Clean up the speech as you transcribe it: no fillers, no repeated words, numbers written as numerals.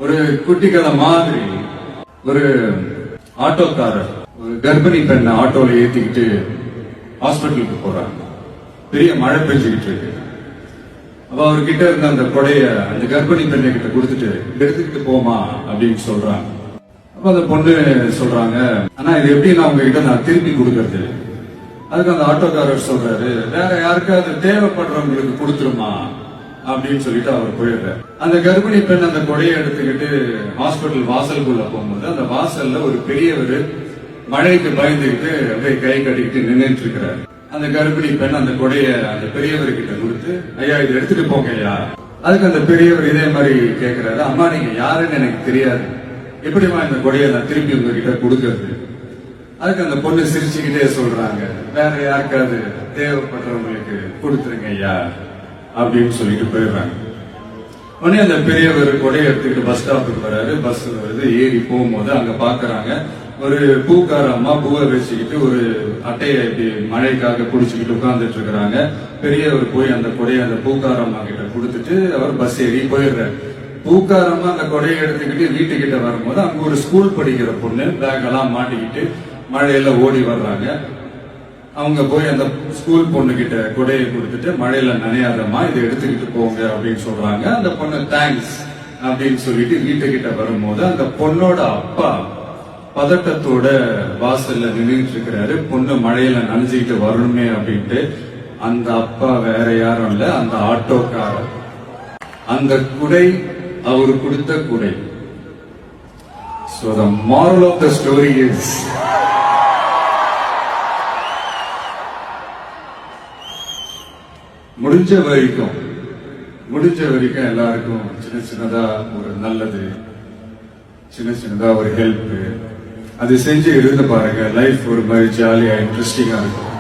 ஒரு குட்டி கதை மாதிரி ஒரு ஆட்டோக்காரர் ஒரு கர்ப்பிணி பெண்ணை ஆட்டோல ஏத்திக்கிட்டு ஹாஸ்பிட்டலுக்கு போறாங்க. பெரிய மழை பெஞ்சுக்கிட்டு இருக்கு. அப்ப அவர்கிட்ட இருந்த அந்த கொடைய அந்த கர்ப்பிணி பெண்ணை கிட்ட கொடுத்துட்டு எடுத்துக்கிட்டு போமா அப்படின்னு சொல்றாங்க. அப்ப அந்த பொண்ணு சொல்றாங்க, ஆனா இது எப்படி நான் உங்ககிட்ட நான் திருப்பி கொடுக்கறது? அதுக்கு அந்த ஆட்டோக்காரர் சொல்றாரு, வேற யாருக்காவது தேவைப்படுறவங்களுக்கு கொடுத்துருமா அப்படின்னு சொல்லிட்டு அவர் போயிடுறாரு. அந்த கர்ப்பிணி பெண் அந்த கொடையை எடுத்துக்கிட்டு ஹாஸ்பிட்டல் வாசலுக்குள்ள போகும்போது அந்த வாசல்ல ஒரு பெரியவர் மழைக்கு பயந்துகிட்டு அப்படியே கை கட்டிக்கிட்டு நின்றுட்டு இருக்கிறாரு. அந்த கர்ப்பிணி பெண் அந்த கொடைய அந்த பெரியவர்கிட்ட கொடுத்து, ஐயா இதை எடுத்துட்டு போங்க ஐயா. அதுக்கு அந்த பெரியவர் இதே மாதிரி கேட்கிறாரு, அம்மா நீங்க யாருன்னு எனக்கு தெரியாது, எப்படிமா இந்த கொடையை நான் திருப்பி உங்ககிட்ட கொடுக்கறது? அதுக்கு அந்த பொண்ணு சிரிச்சுக்கிட்டே சொல்றாங்க, வேற யாருக்காவது தேவைப்படுறவங்களுக்கு கொடுத்துருங்க ஐயா அப்படின்னு சொல்லிட்டு போயிடுறாங்க. உடனே அந்த பெரியவர் கொடையை எடுத்துக்கிட்டு பஸ் ஸ்டாப்புக்கு வராரு. பஸ் வருது, ஏறி போகும்போது அங்க பாக்குறாங்க ஒரு பூக்கார அம்மா பூவை வச்சுக்கிட்டு ஒரு அட்டையை இப்படி மழைக்காக குடிச்சுக்கிட்டு உட்கார்ந்துட்டு இருக்கிறாங்க. பெரியவர் போய் அந்த கொடையை அந்த பூக்கார அம்மா கிட்ட கொடுத்துட்டு அவர் பஸ் ஏறி போயிடுறாரு. பூக்காரம்மா அந்த கொடையை எடுத்துக்கிட்டு வீட்டுக்கிட்ட வரும்போது அங்க ஒரு ஸ்கூல் படிக்கிற பொண்ணு பேக் எல்லாம் மாட்டிக்கிட்டு மழையில ஓடி வர்றாங்க. அவங்க போய் அந்த ஸ்கூல் பொண்ணு கிட்ட கொடையை கொடுத்துட்டு, மழையில நனையாதம்மா இதை எடுத்துக்கிட்டு போங்க அப்படின்னு சொல்றாங்க. அந்த பொண்ணு தேங்க்ஸ் அப்படின்னு சொல்லிட்டு வீட்டுக்கிட்ட வரும்போது அந்த பொண்ணோட அப்பா பதட்டத்தோட வாசல்ல நின்றுட்டு இருக்கிறாரு. பொண்ணு மழையில நனைஞ்சுக்கிட்டு வரணுமே அப்படின்ட்டு. அந்த அப்பா வேற யாரும் இல்ல, அந்த ஆட்டோக்காரர். அந்த குடை அவரு கொடுத்த குடை. So the moral of the story is, முடிஞ்ச வரைக்கும் எல்லாருக்கும் சின்ன சின்னதா ஒரு நல்லது, சின்ன சின்னதா ஒரு ஹெல்ப் அது செஞ்சு இருந்து பாருங்க. லைஃப் ஒரு மாதிரி ஜாலியா இன்ட்ரெஸ்டிங்கா இருக்கும்.